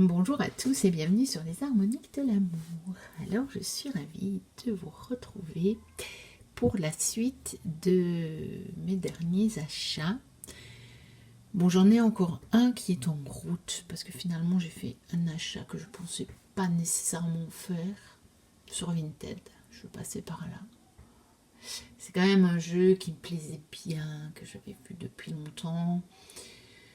Bonjour à tous et bienvenue sur les harmoniques de l'amour. Alors je suis ravie de vous retrouver pour la suite de mes derniers achats. Bon, j'en ai encore un qui est en route parce que finalement j'ai fait un achat que je pensais pas nécessairement faire sur Vinted. Je passais par là. C'est quand même un jeu qui me plaisait bien, que j'avais vu depuis longtemps.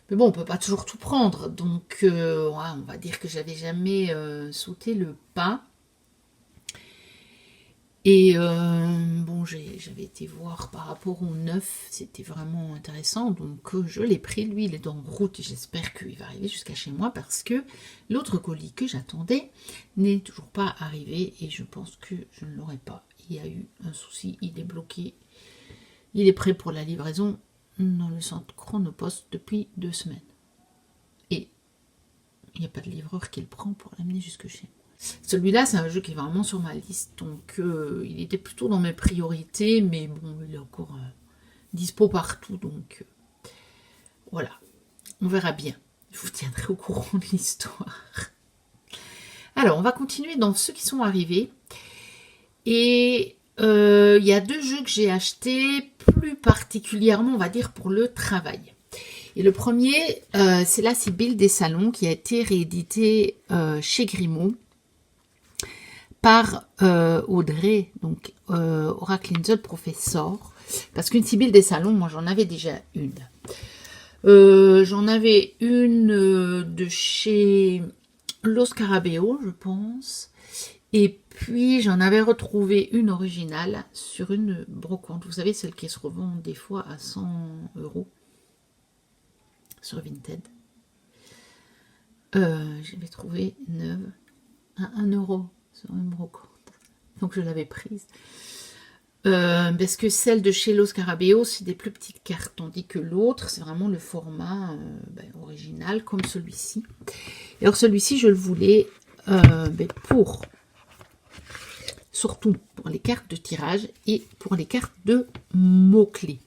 Mais bon, on peut pas toujours tout prendre, donc ouais, on va dire que j'avais jamais sauté le pas. Et bon, j'avais été voir par rapport au neuf, c'était vraiment intéressant, donc je l'ai pris. Lui, il est en route et j'espère qu'il va arriver jusqu'à chez moi parce que l'autre colis que j'attendais n'est toujours pas arrivé et je pense que je ne l'aurai pas. Il y a eu un souci, il est bloqué, il est prêt pour la livraison dans le centre Chronopost depuis 2 semaines. Et il n'y a pas de livreur qui le prend pour l'amener jusque chez moi. Celui-là, c'est un jeu qui est vraiment sur ma liste, donc il était plutôt dans mes priorités, mais bon, il est encore dispo partout, donc voilà, on verra bien. Je vous tiendrai au courant de l'histoire. Alors, on va continuer dans ceux qui sont arrivés. Et il y a 2 jeux que j'ai achetés plus particulièrement, on va dire, pour le travail. Et le premier, c'est la Sibylle des Salons qui a été réédité chez Grimaud par Audrey, donc Oracle Angel Professor. Parce qu'une Sibylle des Salons, moi j'en avais déjà une. J'en avais une de chez Los Scarabeo, je pense. Et puis j'en avais retrouvé une originale sur une brocante. Vous savez, celle qui se revend des fois à 100 € sur Vinted. J'avais trouvé neuve à 1 € sur une brocante. Donc je l'avais prise. Parce que celle de chez Los Scarabeo, c'est des plus petites cartes, tandis que l'autre, c'est vraiment le format original, comme celui-ci. Et alors celui-ci, je le voulais pour, surtout pour les cartes de tirage et pour les cartes de mots-clés.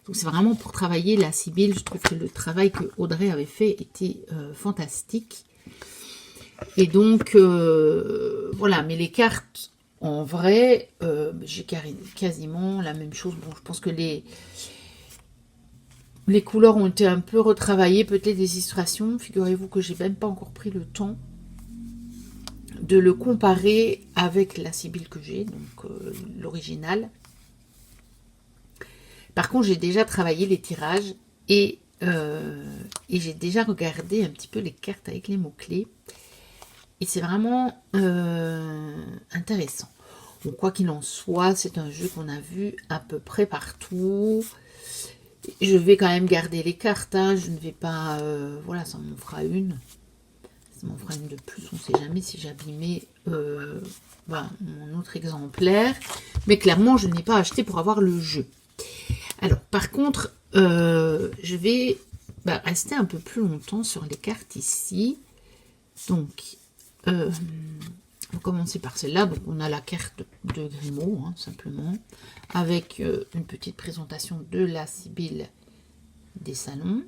Donc c'est vraiment pour travailler la Sibylle. Je trouve que le travail que Audrey avait fait était fantastique. Et donc, voilà, mais les cartes, en vrai, j'ai quasiment la même chose. Bon, je pense que les couleurs ont été un peu retravaillées, peut-être des illustrations. Figurez-vous que j'ai même pas encore pris le temps de le comparer avec la Sibylle que j'ai, donc l'original. Par contre, j'ai déjà travaillé les tirages et j'ai déjà regardé un petit peu les cartes avec les mots-clés. Et c'est vraiment intéressant. Bon, quoi qu'il en soit, c'est un jeu qu'on a vu à peu près partout. Je vais quand même garder les cartes. Hein. Je ne vais pas... voilà, ça m'en fera une. Ça m'en fera une de plus. On ne sait jamais si j'abîmais mon autre exemplaire. Mais clairement, je n'ai pas acheté pour avoir le jeu. Alors, par contre, je vais rester un peu plus longtemps sur les cartes ici. Donc, on va commencer par celle-là. Donc, on a la carte de Grimaud, hein, simplement, avec une petite présentation de la Sibylle des Salons.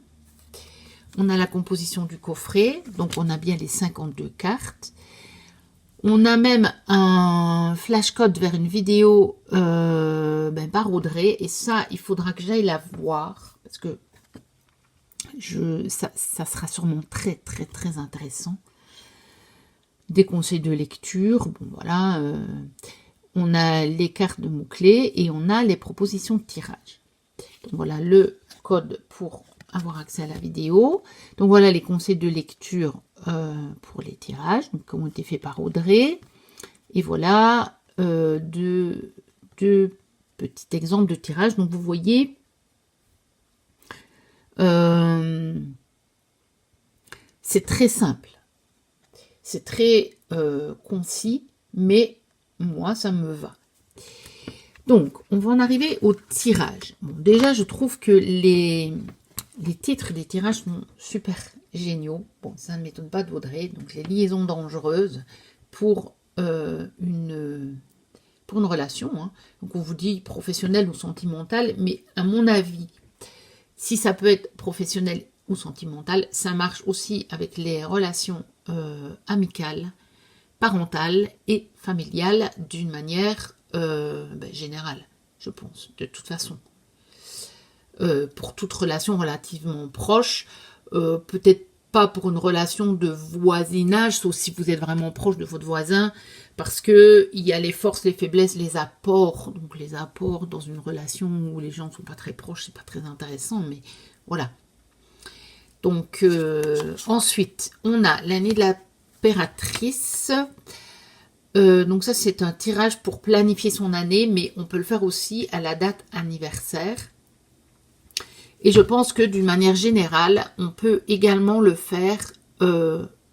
On a la composition du coffret. Donc, on a bien les 52 cartes. On a même un flash code vers une vidéo par Audrey. Et ça, il faudra que j'aille la voir. Parce que ça sera sûrement très, très, très intéressant. Des conseils de lecture. Bon, voilà. On a les cartes de mots-clés et on a les propositions de tirage. Donc, voilà le code pour avoir accès à la vidéo. Donc, voilà les conseils de lecture pour les tirages, donc, qui ont été faits par Audrey. Et voilà deux petits exemples de tirage. Donc vous voyez, c'est très simple. C'est très concis, mais moi, ça me va. Donc, on va en arriver au tirage. Bon, déjà, je trouve que les titres des tirages sont super géniaux. Bon, ça ne m'étonne pas d'Audrey. Donc, les liaisons dangereuses pour une relation. Hein. Donc, on vous dit professionnel ou sentimental. Mais à mon avis, si ça peut être professionnel ou sentimental, ça marche aussi avec les relations amicale, parentale et familiale d'une manière générale, je pense, de toute façon. Pour toute relation relativement proche, peut-être pas pour une relation de voisinage, sauf si vous êtes vraiment proche de votre voisin, parce que il y a les forces, les faiblesses, les apports. Donc les apports dans une relation où les gens ne sont pas très proches, c'est pas très intéressant, mais voilà. Donc ensuite, on a l'année de l'impératrice. Donc ça, c'est un tirage pour planifier son année, mais on peut le faire aussi à la date anniversaire. Et je pense que d'une manière générale, on peut également le faire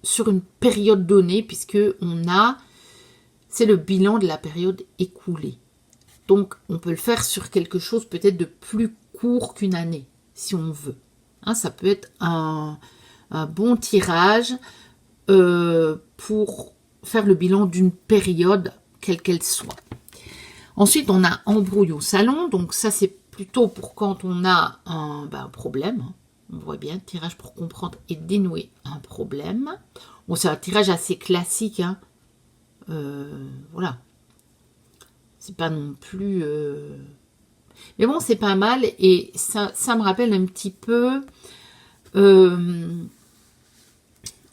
sur une période donnée, puisque c'est le bilan de la période écoulée. Donc, on peut le faire sur quelque chose peut-être de plus court qu'une année, si on veut. Hein, ça peut être un bon tirage pour faire le bilan d'une période, quelle qu'elle soit. Ensuite, on a embrouille au salon. Donc ça, c'est plutôt pour quand on a un problème. On voit bien, tirage pour comprendre et dénouer un problème. Bon, c'est un tirage assez classique. Hein. Voilà. C'est pas non plus... Mais bon, c'est pas mal. Et ça me rappelle un petit peu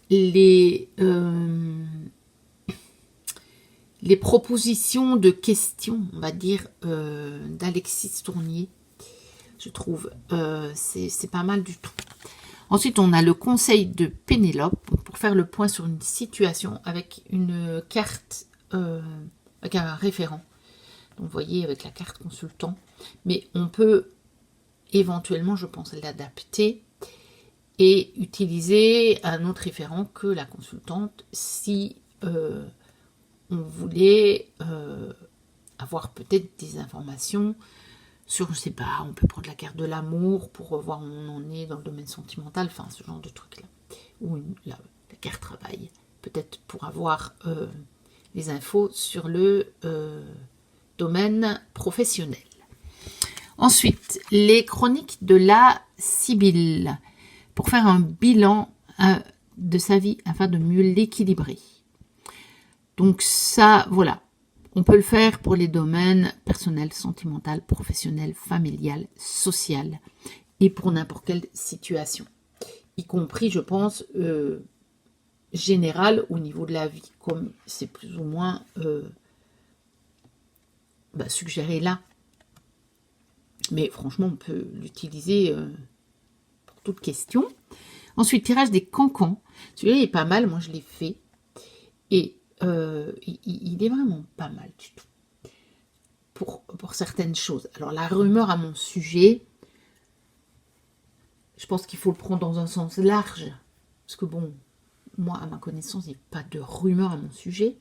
les propositions de questions, on va dire, d'Alexis Tournier, je trouve. C'est pas mal du tout. Ensuite, on a le conseil de Pénélope, pour faire le point sur une situation avec une carte, avec un référent. Donc, vous voyez, avec la carte consultant. Mais on peut éventuellement, je pense, l'adapter et utiliser un autre référent que la consultante si... on voulait avoir peut-être des informations sur, je sais pas, on peut prendre la carte de l'amour pour voir où on en est dans le domaine sentimental, enfin ce genre de truc-là. Ou la carte travail, peut-être pour avoir les infos sur le domaine professionnel. Ensuite, les chroniques de la Sibylle, pour faire un bilan de sa vie afin de mieux l'équilibrer. Donc ça, voilà, on peut le faire pour les domaines personnel, sentimental, professionnel, familial, social et pour n'importe quelle situation. Y compris, je pense, général au niveau de la vie, comme c'est plus ou moins suggéré là. Mais franchement, on peut l'utiliser pour toute question. Ensuite, tirage des cancans. Celui-là est pas mal, moi je l'ai fait. Et il est vraiment pas mal du tout pour certaines choses. Alors la rumeur à mon sujet, je pense qu'il faut le prendre dans un sens large, parce que bon, moi à ma connaissance, il n'y a pas de rumeur à mon sujet,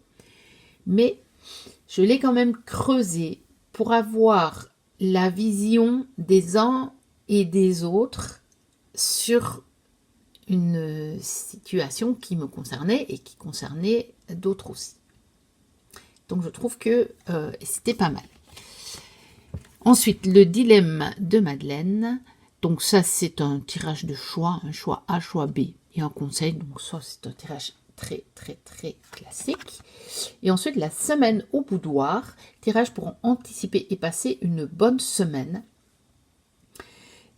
mais je l'ai quand même creusé pour avoir la vision des uns et des autres sur une situation qui me concernait et qui concernait d'autres aussi. Donc je trouve que c'était pas mal. Ensuite, le dilemme de Madeleine. Donc ça, c'est un tirage de choix, un choix A, choix B et un conseil. Donc ça, c'est un tirage très, très, très classique. Et ensuite, la semaine au boudoir. Tirage pour anticiper et passer une bonne semaine.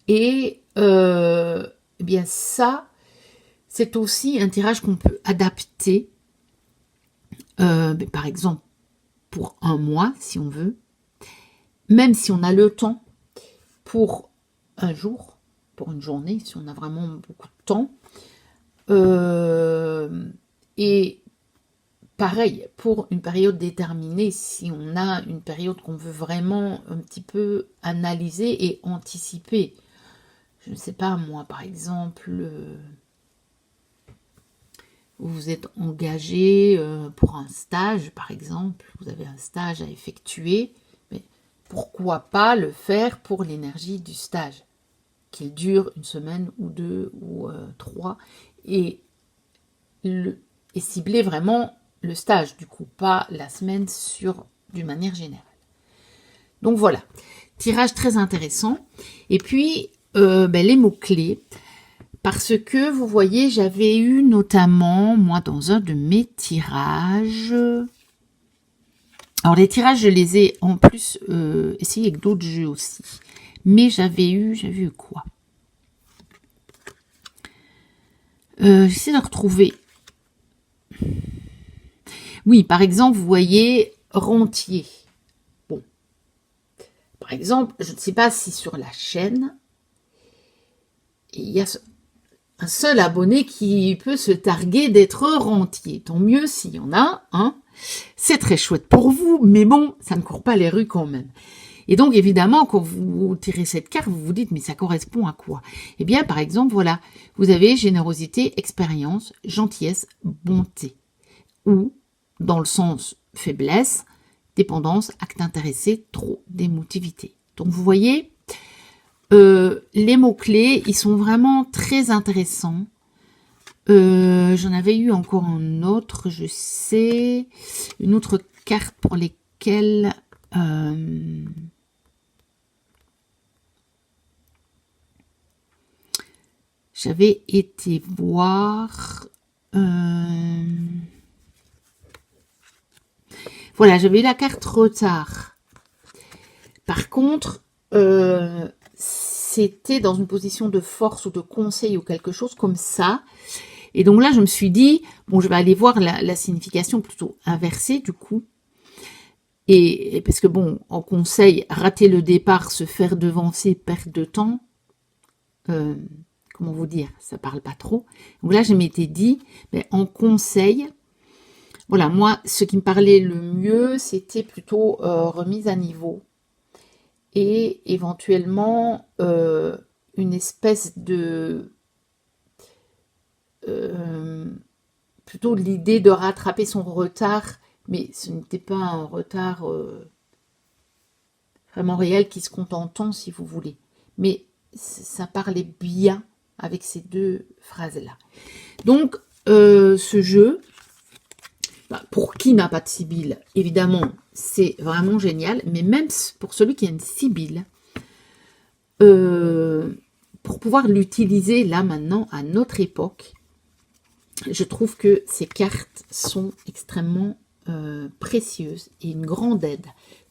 Et bien ça, c'est aussi un tirage qu'on peut adapter, par exemple, pour un mois, si on veut, même si on a le temps, pour un jour, pour une journée, si on a vraiment beaucoup de temps. Et pareil, pour une période déterminée, si on a une période qu'on veut vraiment un petit peu analyser et anticiper. Je ne sais pas, moi, par exemple... vous êtes engagé pour un stage, par exemple, vous avez un stage à effectuer, mais pourquoi pas le faire pour l'énergie du stage, qu'il dure une semaine ou deux ou trois, et cibler vraiment le stage, du coup, pas la semaine d'une manière générale. Donc voilà, tirage très intéressant. Et puis, les mots-clés. Parce que, vous voyez, j'avais eu notamment, moi, dans un de mes tirages... Alors, les tirages, je les ai en plus essayés avec d'autres jeux aussi. Mais j'avais eu quoi? J'essaie de retrouver. Oui, par exemple, vous voyez, rentier. Bon. Par exemple, je ne sais pas si sur la chaîne, il y a un seul abonné qui peut se targuer d'être rentier. Tant mieux s'il y en a, hein. C'est très chouette pour vous, mais bon, ça ne court pas les rues quand même. Et donc, évidemment, quand vous tirez cette carte, vous vous dites, mais ça correspond à quoi? Eh bien, par exemple, voilà, vous avez générosité, expérience, gentillesse, bonté. Ou, dans le sens faiblesse, dépendance, acte intéressé, trop d'émotivité. Donc, vous voyez, les mots-clés, ils sont vraiment très intéressants. J'en avais eu encore un autre, je sais, une autre carte pour lesquelles j'avais été voir. Voilà, j'avais eu la carte retard. Par contre, c'était dans une position de force ou de conseil ou quelque chose comme ça. Et donc là, je me suis dit, bon, je vais aller voir la signification plutôt inversée du coup. Et parce que bon, en conseil, rater le départ, se faire devancer, perte de temps, comment vous dire, ça parle pas trop. Donc là, je m'étais dit, mais en conseil, voilà, moi, ce qui me parlait le mieux, c'était plutôt remise à niveau. Et éventuellement, une espèce de... plutôt l'idée de rattraper son retard, mais ce n'était pas un retard vraiment réel qui se compte en temps, si vous voulez. Mais ça parlait bien avec ces deux phrases-là. Donc, ce jeu, pour qui n'a pas de Sibylle, évidemment, c'est vraiment génial, mais même pour celui qui a une Sibylle, pour pouvoir l'utiliser là maintenant, à notre époque, je trouve que ces cartes sont extrêmement précieuses et une grande aide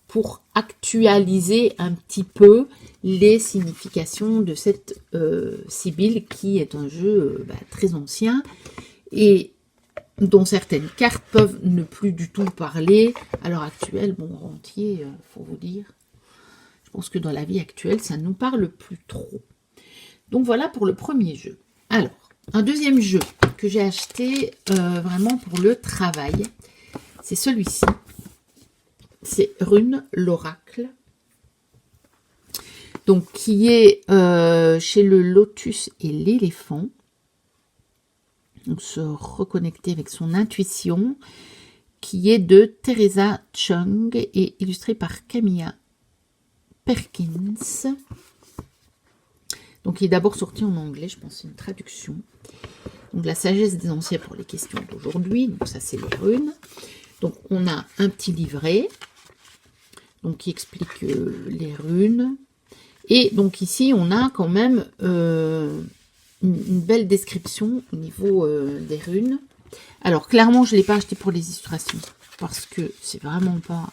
pour actualiser un petit peu les significations de cette Sibylle, qui est un jeu très ancien et dont certaines cartes peuvent ne plus du tout parler à l'heure actuelle. Bon, rentier, faut vous dire, je pense que dans la vie actuelle, ça ne nous parle plus trop. Donc voilà pour le premier jeu. Alors, un deuxième jeu que j'ai acheté vraiment pour le travail, c'est celui-ci. C'est Rune l'Oracle. Donc, qui est chez le Lotus et l'éléphant. Donc, se reconnecter avec son intuition, qui est de Teresa Chung et illustré par Camilla Perkins. Donc, il est d'abord sorti en anglais, je pense, c'est une traduction. Donc, la sagesse des anciens pour les questions d'aujourd'hui. Donc, ça, c'est les runes. Donc, on a un petit livret donc, qui explique les runes. Et donc, ici, on a quand même une belle description au niveau des runes. Alors, clairement, je ne l'ai pas acheté pour les illustrations parce que c'est vraiment pas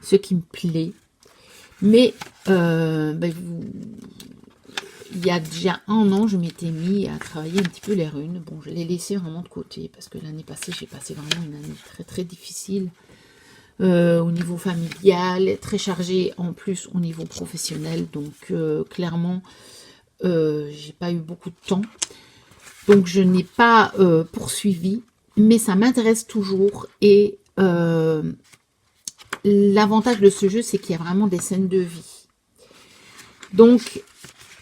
ce qui me plaît. Mais il y a déjà un an, je m'étais mis à travailler un petit peu les runes. Bon, je l'ai laissé vraiment de côté parce que l'année passée, j'ai passé vraiment une année très très difficile au niveau familial, très chargée en plus au niveau professionnel. Donc, clairement, j'ai pas eu beaucoup de temps. Donc, je n'ai pas poursuivi, mais ça m'intéresse toujours. Et l'avantage de ce jeu, c'est qu'il y a vraiment des scènes de vie. Donc,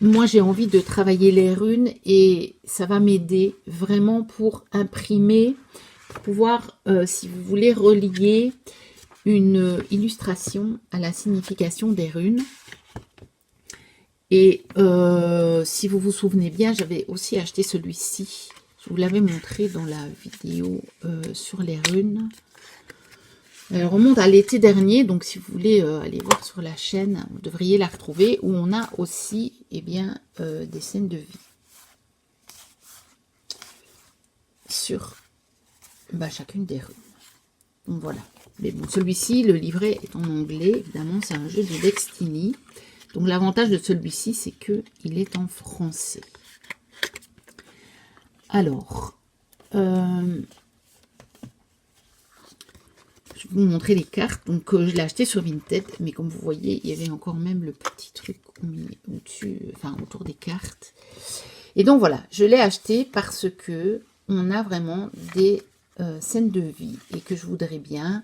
moi, j'ai envie de travailler les runes et ça va m'aider vraiment pour imprimer, pour pouvoir, si vous voulez, relier une illustration à la signification des runes. Et si vous vous souvenez bien, j'avais aussi acheté celui-ci. Je vous l'avais montré dans la vidéo sur les runes. Elle remonte à l'été dernier, donc si vous voulez aller voir sur la chaîne, vous devriez la retrouver, où on a aussi eh bien, des scènes de vie sur chacune des runes. Donc voilà. Mais bon, celui-ci, le livret est en anglais, évidemment, c'est un jeu de Destiny. Donc l'avantage de celui-ci, c'est que il est en français. Alors, je vais vous montrer les cartes. Donc, je l'ai acheté sur Vinted, mais comme vous voyez, il y avait encore même le petit truc au-dessus, enfin, autour des cartes. Et donc, voilà, je l'ai acheté parce que on a vraiment des scènes de vie et que je voudrais bien,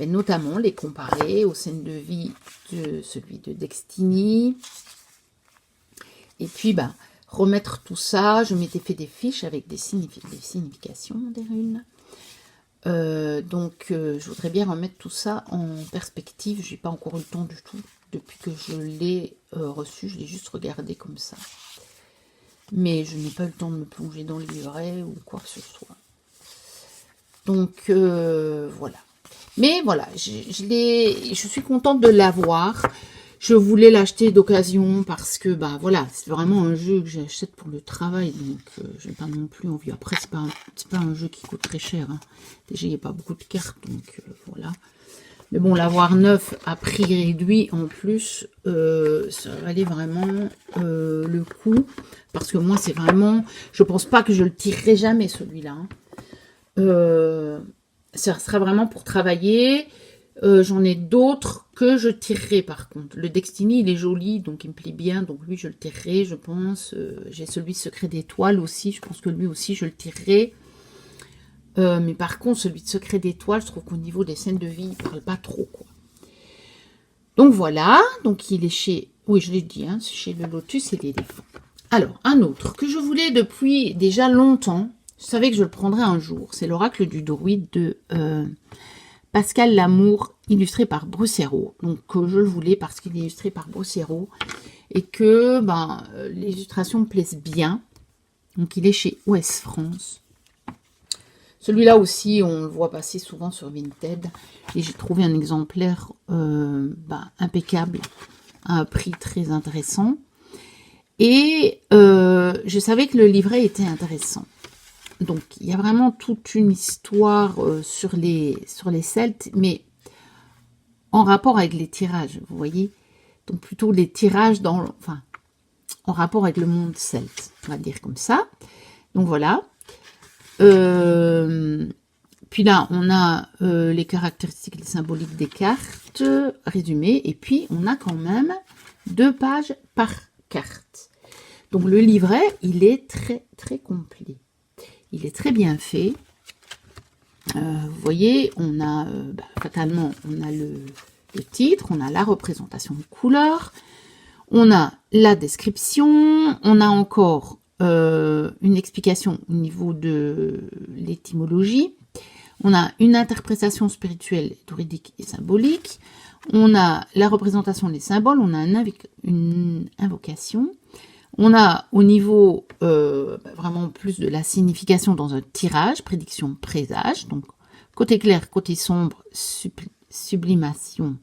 notamment, les comparer aux scènes de vie de celui de Destiny. Et puis, remettre tout ça. Je m'étais fait des fiches avec des significations des runes. Donc je voudrais bien remettre tout ça en perspective. J'ai pas encore eu le temps du tout depuis que je l'ai reçu, je l'ai juste regardé comme ça, mais je n'ai pas eu le temps de me plonger dans le livret ou quoi que ce soit. Donc voilà, mais voilà, je suis contente de l'avoir. Je voulais l'acheter d'occasion parce que voilà, c'est vraiment un jeu que j'achète pour le travail, donc j'ai pas non plus envie. Après, c'est pas un jeu qui coûte très cher, hein. Déjà, il n'y a pas beaucoup de cartes, donc voilà. Mais bon, l'avoir neuf à prix réduit en plus, ça valait vraiment le coup. Parce que moi, c'est vraiment... Je pense pas que je le tirerai jamais, celui-là. Ça sera vraiment pour travailler. J'en ai d'autres que je tirerai par contre. Le Destiny, il est joli, donc il me plaît bien. Donc lui, je le tirerai, je pense. J'ai celui Secret d'étoiles aussi. Je pense que lui aussi, je le tirerai. Mais par contre, celui de Secret d'étoiles, je trouve qu'au niveau des scènes de vie, il parle pas trop, quoi. Donc voilà. Donc il est chez... Oui, je l'ai dit, hein, c'est chez le Lotus et l'éléphant. Alors, un autre que je voulais depuis déjà longtemps. Je savais que je le prendrais un jour. C'est l'oracle du druide de... Pascal Lamour, illustré par Brusero. Donc je le voulais parce qu'il est illustré par Brusero et que les illustrations me plaisent bien. Donc il est chez Ouest France. Celui-là aussi, on le voit passer souvent sur Vinted. Et j'ai trouvé un exemplaire impeccable à un prix très intéressant. Et je savais que le livret était intéressant. Donc, il y a vraiment toute une histoire sur les Celtes, mais en rapport avec les tirages, vous voyez. Donc, plutôt les tirages en rapport avec le monde celte, on va dire comme ça. Donc, voilà. Puis là, on a les caractéristiques et les symboliques des cartes résumées. Et puis, on a quand même 2 pages par carte. Donc, le livret, il est très, très complet. Il est très bien fait. Vous voyez, on a fatalement, on a le titre, on a la représentation de couleurs, on a la description, on a encore une explication au niveau de l'étymologie, on a une interprétation spirituelle, druidique et symbolique, on a la représentation des symboles, on a une invocation. On a au niveau vraiment plus de la signification dans un tirage, prédiction, présage. Donc, côté clair, côté sombre, sublimation.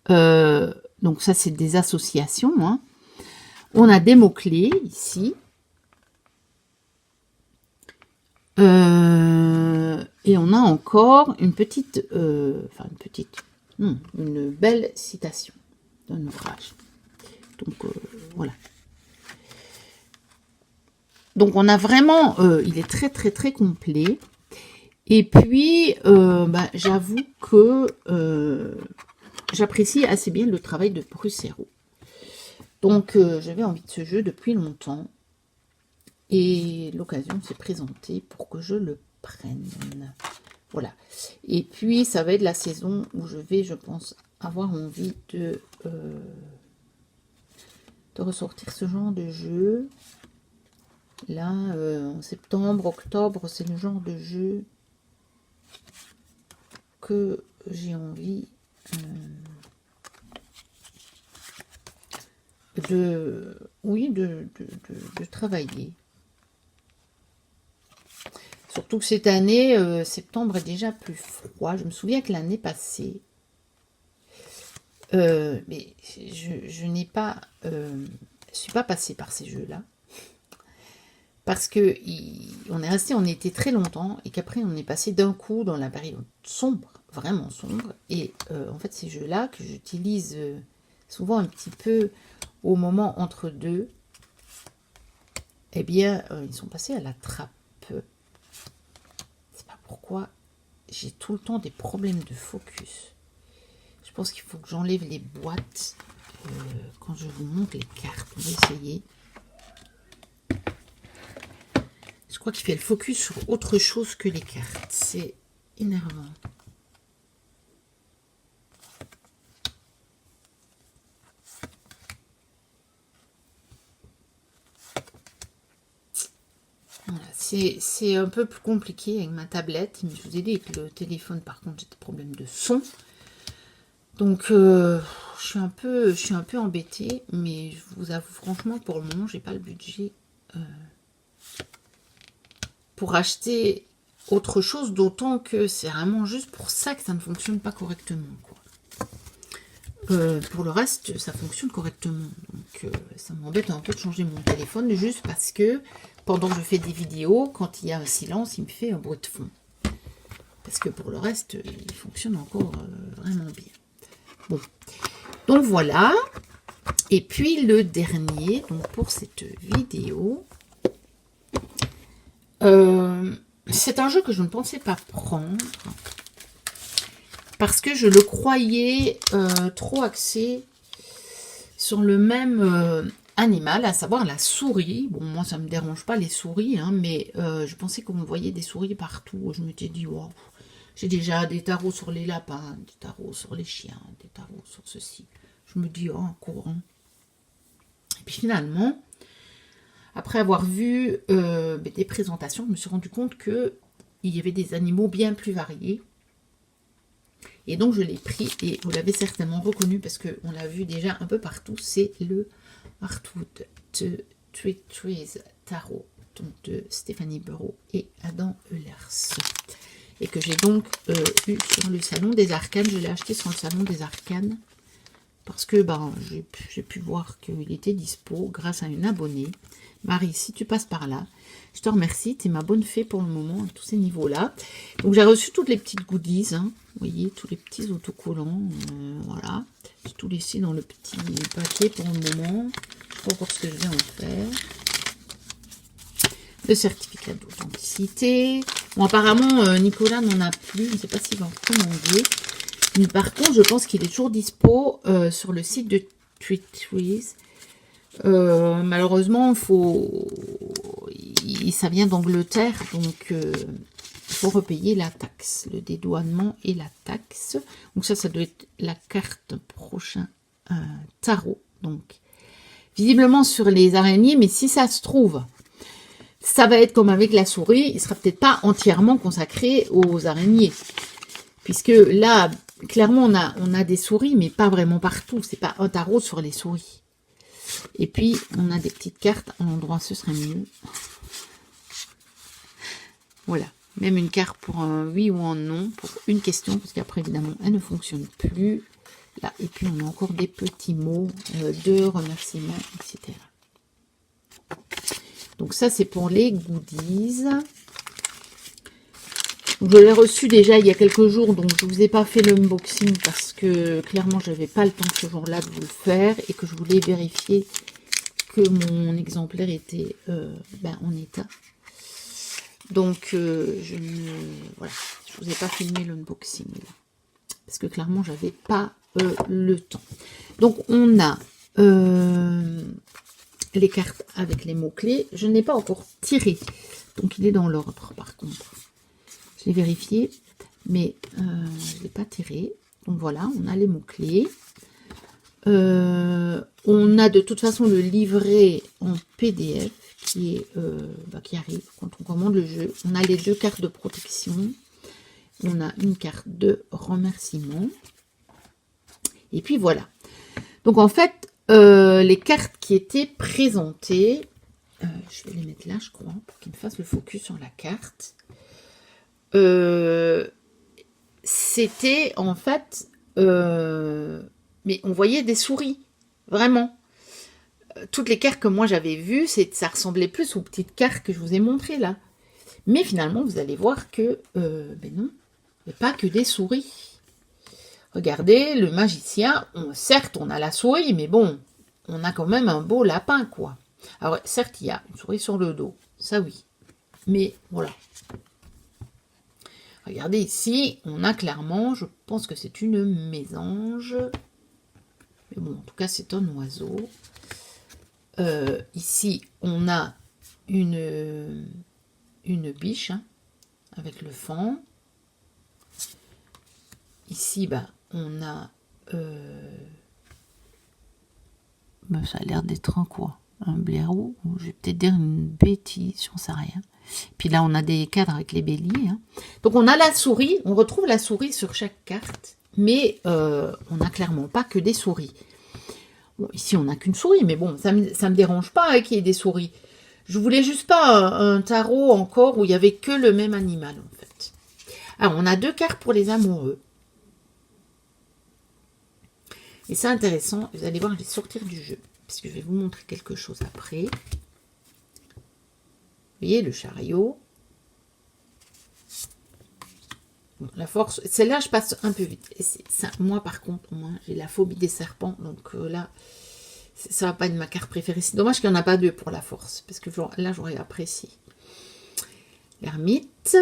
Donc, ça, c'est des associations. Hein. On a des mots-clés ici. Et on a encore une belle citation d'un ouvrage. Donc, voilà. Donc, on a vraiment... il est très, très, très complet. Et puis, j'avoue que j'apprécie assez bien le travail de Brusero. Donc, j'avais envie de ce jeu depuis longtemps. Et l'occasion s'est présentée pour que je le prenne. Voilà. Et puis, ça va être la saison où je vais, je pense, avoir envie de ressortir ce genre de jeu. Là, en septembre, octobre, c'est le genre de jeu que j'ai envie de travailler. surtout que cette année, septembre est déjà plus froid. Je me souviens que l'année passée, mais je n'ai pas, je suis pas passée par ces jeux-là. Parce que on est resté en été très longtemps et qu'après on est passé d'un coup dans la période sombre, vraiment sombre. Et en fait ces jeux-là que j'utilise souvent un petit peu au moment entre deux, eh bien ils sont passés à la trappe. C'est pas pourquoi j'ai tout le temps des problèmes de focus. Je pense qu'il faut que j'enlève les boîtes quand je vous montre les cartes. On va essayer. Je crois qu'il fait le focus sur autre chose que les cartes. C'est énervant. Voilà, c'est un peu plus compliqué avec ma tablette. Mais je vous ai dit que le téléphone, par contre, j'ai des problèmes de son. Donc, je suis un peu embêtée. Mais je vous avoue franchement, pour le moment, j'ai pas le budget pour acheter autre chose, d'autant que c'est vraiment juste pour ça que ça ne fonctionne pas correctement, quoi. Pour le reste, ça fonctionne correctement. Donc, ça m'embête un peu de changer mon téléphone, juste parce que pendant que je fais des vidéos, quand il y a un silence, il me fait un bruit de fond. Parce que pour le reste, il fonctionne encore vraiment bien. Bon, donc voilà. Et puis le dernier, donc pour cette vidéo... c'est un jeu que je ne pensais pas prendre parce que je le croyais trop axé sur le même animal, à savoir la souris. Bon, moi ça me dérange pas les souris, hein, mais je pensais qu'on voyait des souris partout. Je m'étais dit, wow, j'ai déjà des tarots sur les lapins, des tarots sur les chiens, des tarots sur ceci. Je me dis, oh, en courant. Et puis finalement... Après avoir vu des présentations, je me suis rendu compte qu'il y avait des animaux bien plus variés. Et donc je l'ai pris, et vous l'avez certainement reconnu parce qu'on l'a vu déjà un peu partout, c'est le Heartwood de Trees Tarot, donc de Stéphanie Bureau et Adam Eulers. Et que j'ai donc eu sur le Salon des Arcanes. Je l'ai acheté sur le Salon des Arcanes parce que ben, j'ai pu voir qu'il était dispo grâce à une abonnée. Marie, si tu passes par là, je te remercie. Tu es ma bonne fée pour le moment à tous ces niveaux-là. Donc, j'ai reçu toutes les petites goodies. Hein, vous voyez, tous les petits autocollants. Voilà. J'ai tout laissé dans le petit paquet pour le moment. Je ne sais pas encore ce que je vais en faire. Le certificat d'authenticité. Bon, apparemment, Nicolas n'en a plus. Je ne sais pas s'il va en commander. Mais par contre, je pense qu'il est toujours dispo sur le site de Trees. Malheureusement, ça vient d'Angleterre, donc il faut repayer la taxe, le dédouanement et la taxe. Donc ça doit être la carte prochain tarot. Donc visiblement sur les araignées, mais si ça se trouve, ça va être comme avec la souris, il sera peut-être pas entièrement consacré aux araignées, puisque là, clairement, on a des souris, mais pas vraiment partout. C'est pas un tarot sur les souris. Et puis, on a des petites cartes à l'endroit, ce serait mieux. Voilà. Même une carte pour un oui ou un non, pour une question, parce qu'après, évidemment, elle ne fonctionne plus. Là, et puis, on a encore des petits mots de remerciements, etc. Donc, ça, c'est pour les goodies. Je l'ai reçu déjà il y a quelques jours, donc je ne vous ai pas fait l'unboxing parce que clairement je n'avais pas le temps ce jour-là de vous le faire et que je voulais vérifier que mon exemplaire était en état. Donc je vous ai pas filmé l'unboxing parce que clairement j'avais pas le temps. Donc on a les cartes avec les mots-clés. Je n'ai pas encore tiré, donc il est dans l'ordre par contre. Je l'ai vérifié, mais je ne l'ai pas tiré. Donc voilà, on a les mots-clés. On a de toute façon le livret en PDF qui arrive quand on commande le jeu. On a les 2 cartes de protection. On a une carte de remerciement. Et puis voilà. Donc en fait, les cartes qui étaient présentées, je vais les mettre là, je crois, pour qu'ils me fassent le focus sur la carte. c'était en fait... mais on voyait des souris, vraiment. Toutes les cartes que moi j'avais vues, ça ressemblait plus aux petites cartes que je vous ai montrées là. Mais finalement, vous allez voir que, ben non, il n'y a pas que des souris. Regardez, le magicien, certes, on a la souris, mais bon, on a quand même un beau lapin, quoi. Alors, certes, il y a une souris sur le dos, ça oui. Mais voilà. Regardez ici, on a clairement, je pense que c'est une mésange. Mais bon, en tout cas, c'est un oiseau. Ici, on a une biche, hein, avec le faon. Ici, bah, on a... bah, ça a l'air d'être un quoi? Un blaireau? Je vais peut-être dire une bêtise, j'en sais rien. Puis là, on a des cadres avec les béliers. Hein. Donc, on a la souris. On retrouve la souris sur chaque carte. Mais on n'a clairement pas que des souris. Bon, ici, on n'a qu'une souris. Mais bon, ça me dérange pas hein, qu'il y ait des souris. Je voulais juste pas un tarot encore où il n'y avait que le même animal, en fait. Alors, on a 2 cartes pour les amoureux. Et c'est intéressant. Vous allez voir, je vais sortir du jeu. Parce que je vais vous montrer quelque chose après. Vous voyez, le chariot. Bon, la force, celle-là, je passe un peu vite. Et ça, moi, par contre, j'ai la phobie des serpents. Donc là, ça va pas être ma carte préférée. C'est dommage qu'il n'y en a pas 2 pour la force. Parce que là, j'aurais apprécié. L'ermite.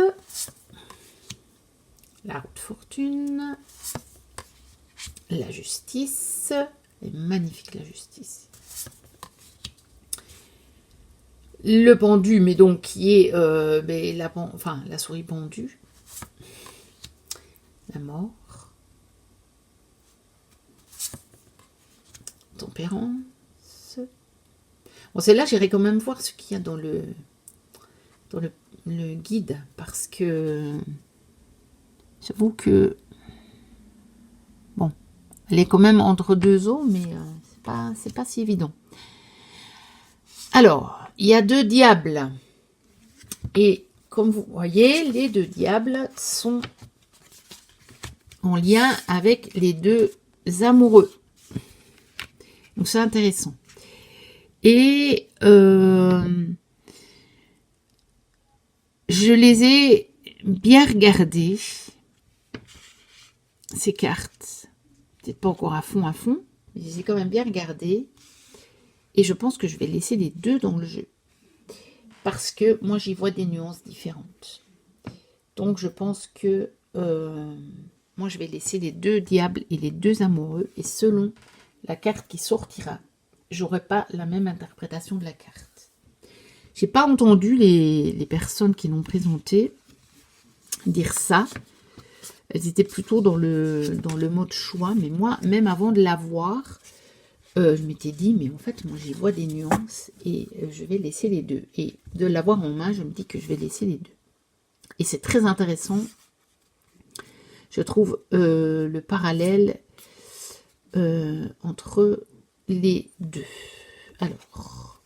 La roue de fortune. La justice. Elle est magnifique, la justice. Le pendu, mais donc qui est la souris pendue. La mort. Tempérance. Bon, celle-là, j'irai quand même voir ce qu'il y a dans le guide, parce que j'avoue que bon, elle est quand même entre 2 eaux, mais c'est pas si évident. Alors, il y a 2 diables. Et comme vous voyez, les 2 diables sont en lien avec les 2 amoureux. Donc, c'est intéressant. Et je les ai bien regardées, ces cartes. Peut-être pas encore à fond, mais je les ai quand même bien regardées. Et je pense que je vais laisser les 2 dans le jeu. Parce que moi, j'y vois des nuances différentes. Donc, je pense que moi, je vais laisser les 2 diables et les 2 amoureux. Et selon la carte qui sortira, j'aurai pas la même interprétation de la carte. J'ai pas entendu les personnes qui l'ont présenté dire ça. Elles étaient plutôt dans le mode choix. Mais moi, même avant de la voir, je m'étais dit, mais en fait, moi, j'y vois des nuances et je vais laisser les 2. Et de l'avoir en main, je me dis que je vais laisser les 2. Et c'est très intéressant. Je trouve le parallèle entre les 2. Alors,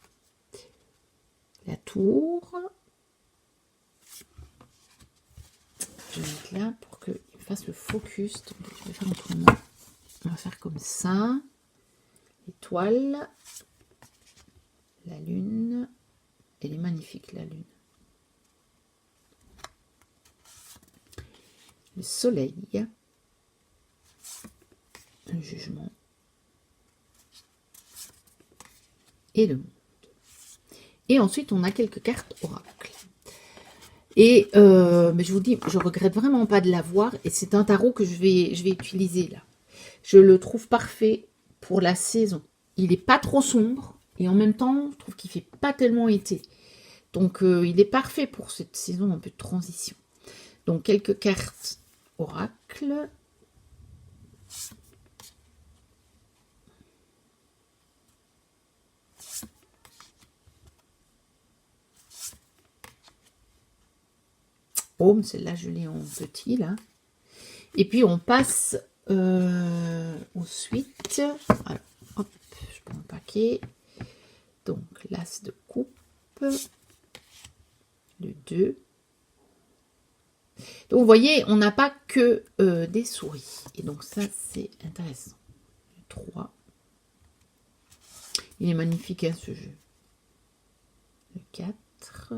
la tour. Je vais mettre là pour qu'il fasse le focus. Donc, je vais faire autrement. On va faire comme ça. L'étoile. La lune. Elle est magnifique, la lune. Le soleil. Le jugement. Et le monde. Et ensuite, on a quelques cartes oracle. Et mais je vous dis, je regrette vraiment pas de l'avoir. Et c'est un tarot que je vais utiliser là. Je le trouve parfait pour la saison. Il n'est pas trop sombre. Et en même temps, je trouve qu'il ne fait pas tellement été. Donc, il est parfait pour cette saison un peu de transition. Donc, quelques cartes oracle. Oh, celle-là, je l'ai en petit, là. Et puis, on passe aux suites. Alors, hop, je prends un paquet. Donc, l'as de coupe. Le 2. Donc, vous voyez, on n'a pas que des souris. Et donc, ça, c'est intéressant. Le 3. Il est magnifique, hein, ce jeu. Le 4.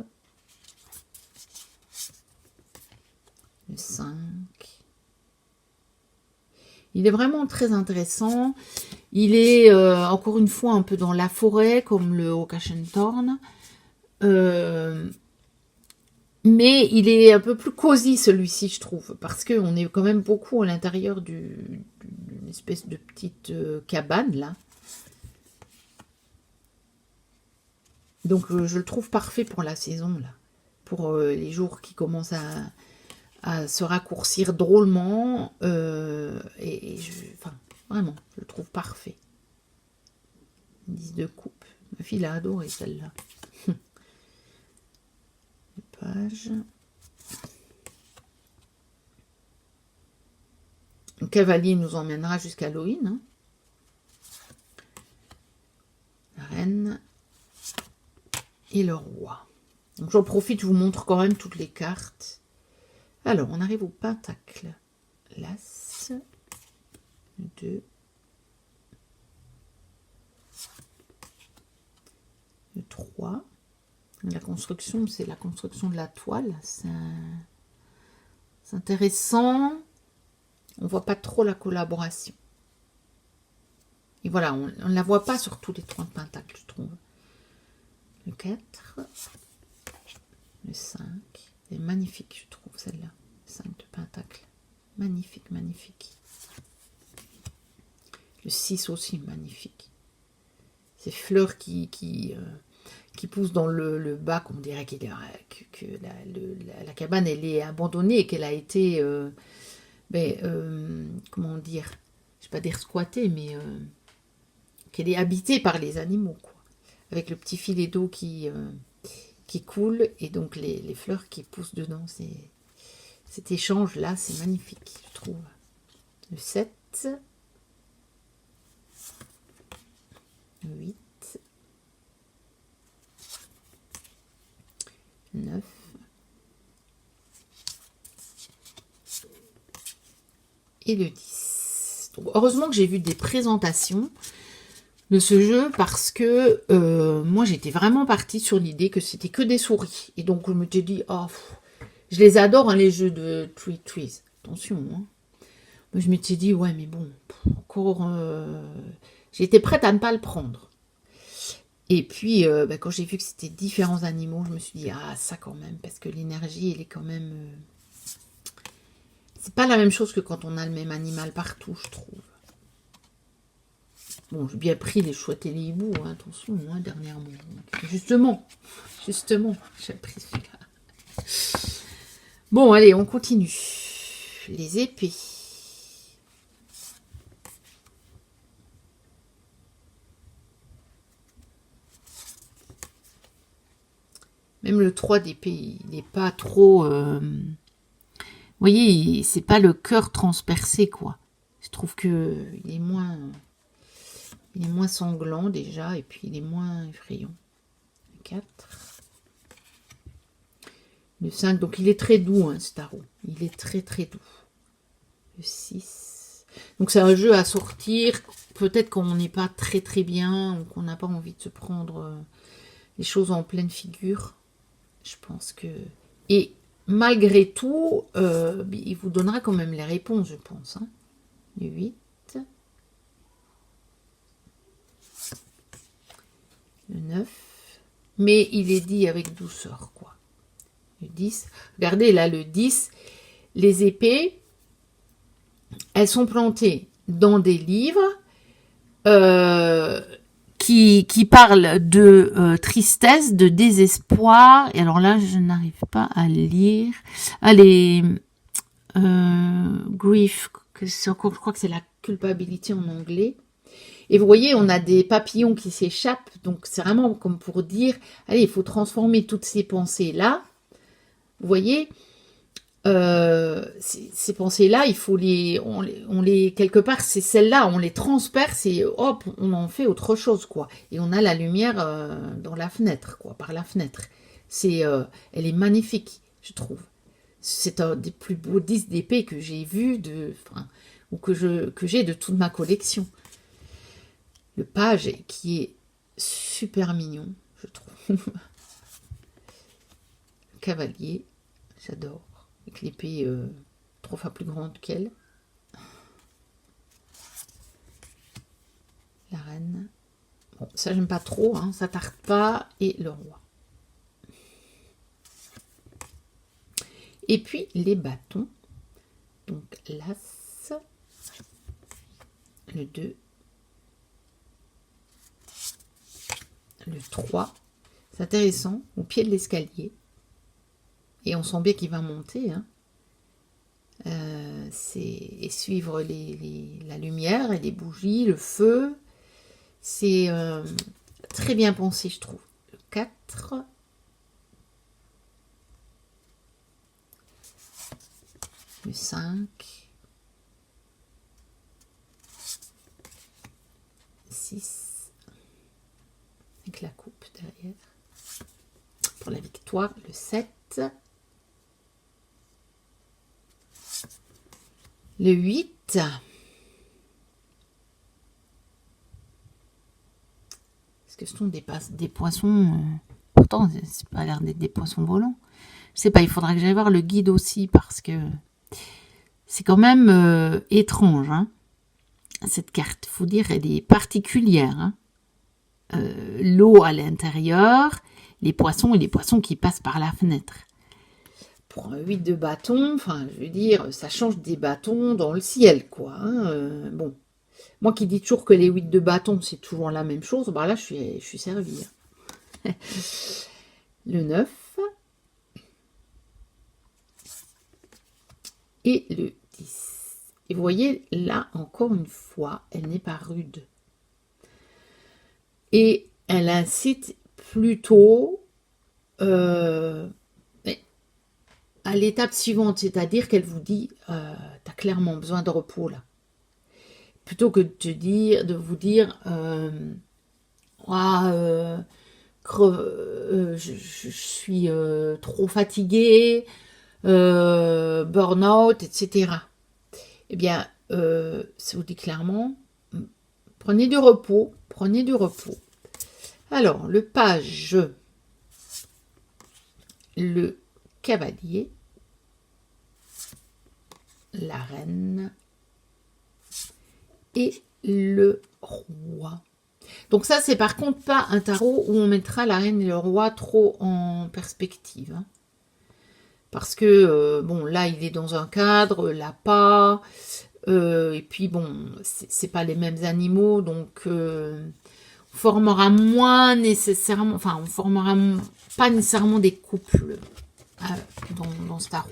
Le 5. Il est vraiment très intéressant. Il est, encore une fois, un peu dans la forêt, comme le Oakashentorn. Mais il est un peu plus cosy, celui-ci, je trouve. Parce qu'on est quand même beaucoup à l'intérieur d'une espèce de petite cabane, là. Donc, je le trouve parfait pour la saison, là. Pour les jours qui commencent à se raccourcir drôlement. Enfin, vraiment, je le trouve parfait. 10 de coupe. Ma fille l'a adoré, celle-là. Page. Le cavalier nous emmènera jusqu'à Halloween. Hein. La reine et le roi. Donc j'en profite, je vous montre quand même toutes les cartes. Alors, on arrive au pentacle. L'as. 2. Le 3. La construction, c'est la construction de la toile. C'est intéressant. On voit pas trop la collaboration. Et voilà, on ne la voit pas sur tous les 3 pentacles, je trouve. Le 4. Le 5. C'est magnifique, je trouve, celle-là. 5 de pentacle. Magnifique, magnifique. Le 6 aussi, magnifique. Ces fleurs qui poussent dans le bac, on dirait que la cabane, elle est abandonnée et qu'elle a été, comment dire, je ne vais pas dire squattée, mais qu'elle est habitée par les animaux, quoi. Avec le petit filet d'eau qui coule et donc les fleurs qui poussent dedans. Cet échange-là, c'est magnifique, je trouve. Le 7. Le 8. 9. Et le 10. Donc, heureusement que j'ai vu des présentations de ce jeu parce que moi j'étais vraiment partie sur l'idée que c'était que des souris. Et donc je me suis dit, oh, je les adore, hein, les jeux de Three Trees. Attention, hein. Moi, je me suis dit, ouais, mais bon, encore... j'étais prête à ne pas le prendre. Et puis, quand j'ai vu que c'était différents animaux, je me suis dit, ah, ça quand même, parce que l'énergie, elle est quand même... C'est pas la même chose que quand on a le même animal partout, je trouve. Bon, j'ai bien pris les chouettes et les hiboux, hein, attention, hein, dernièrement. Justement, j'ai pris celui-là. Bon, allez, on continue. Les épées. Même le 3 d'épée, il n'est pas trop... vous voyez, c'est pas le cœur transpercé, quoi. Je trouve que il est moins sanglant, déjà, et puis il est moins effrayant. Le 4. Le 5, donc il est très doux, hein, ce tarot. Il est très, très doux. Le 6. Donc c'est un jeu à sortir. Peut-être qu'on n'est pas très, très bien, ou qu'on n'a pas envie de se prendre les choses en pleine figure. Je pense que... Et malgré tout, il vous donnera quand même les réponses, je pense. Hein. Le 8. Le 9. Mais il est dit avec douceur, quoi. Le 10. Regardez, là, le 10. Les épées, elles sont plantées dans des livres qui parle de tristesse, de désespoir. Et alors là, je n'arrive pas à lire. Allez, grief, je crois que c'est la culpabilité en anglais. Et vous voyez, on a des papillons qui s'échappent. Donc, c'est vraiment comme pour dire, allez, il faut transformer toutes ces pensées-là. Vous voyez, ces pensées-là, il faut on les quelque part, c'est celles-là, on les transperce et hop, on en fait autre chose, quoi. Et on a la lumière dans la fenêtre, quoi, par la fenêtre. Elle est magnifique, je trouve. C'est un des plus beaux 10 d'épée que j'ai vu, ou que j'ai de toute ma collection. Le page qui est super mignon, je trouve. Le cavalier, j'adore. Avec l'épée 3 fois plus grande qu'elle. La reine. Bon, ça j'aime pas trop, hein, ça tarde pas. Et le roi. Et puis les bâtons. Donc l'as, le 2, le 3. C'est intéressant, au pied de l'escalier. Et on sent bien qu'il va monter. Hein. Et suivre la lumière et les bougies, le feu. C'est très bien pensé, je trouve. Le 4. Le 5. 6. Avec la coupe derrière. Pour la victoire, le 7. Le 8. Est-ce que ce sont des poissons pourtant, c'est pas l'air d'être des poissons volants. Je sais pas, il faudra que j'aille voir le guide aussi parce que c'est quand même étrange. Hein, cette carte, faut dire, elle est particulière. Hein. L'eau à l'intérieur, les poissons et les poissons qui passent par la fenêtre. Pour un 8 de bâton, enfin, je veux dire, ça change des bâtons dans le ciel, quoi. Hein, bon. Moi qui dis toujours que les 8 de bâton, c'est toujours la même chose, bah là, je suis servie. Le 9. Et le 10. Et vous voyez, là, encore une fois, elle n'est pas rude. Et elle incite plutôt à l'étape suivante, c'est-à-dire qu'elle vous dit, t'as clairement besoin de repos là. Plutôt que de vous dire, je suis trop fatiguée, burn-out, etc. Eh bien, ça vous dit clairement, prenez du repos, prenez du repos. Alors, le page, le cavalier, la reine et le roi. Donc ça, c'est par contre pas un tarot où on mettra la reine et le roi trop en perspective. Hein. Parce que, bon, là, il est dans un cadre, là pas. Et puis, bon, c'est pas les mêmes animaux, donc on formera moins nécessairement, enfin, on formera pas nécessairement des couples dans ce tarot.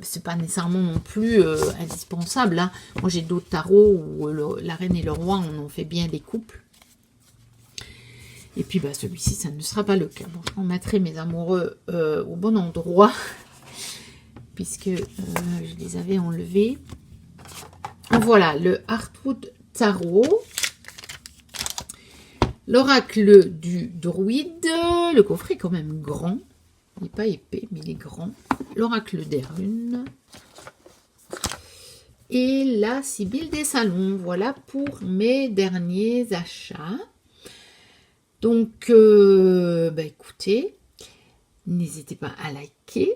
C'est pas nécessairement non plus indispensable. Hein. Moi, j'ai d'autres tarots où la reine et le roi, on en fait bien des couples. Et puis, bah, celui-ci, ça ne sera pas le cas. Bon, je remettrai mes amoureux au bon endroit, puisque je les avais enlevés. Voilà, le Heartwood Tarot. L'oracle du druide. Le coffret est quand même grand. Il n'est pas épais, mais il est grand. L'oracle des runes. Et la Sibylle des salons. Voilà pour mes derniers achats. Donc, bah écoutez, n'hésitez pas à liker,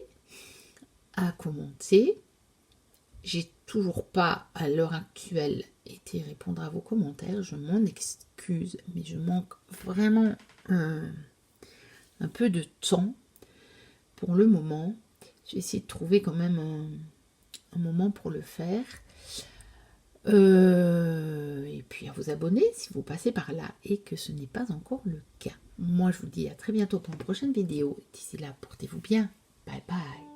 à commenter. J'ai toujours pas, à l'heure actuelle, été répondre à vos commentaires. Je m'en excuse, mais je manque vraiment un peu de temps pour le moment. Je vais essayer de trouver quand même un moment pour le faire. Et puis à vous abonner si vous passez par là et que ce n'est pas encore le cas. Moi, je vous dis à très bientôt pour une prochaine vidéo. D'ici là, portez-vous bien. Bye bye.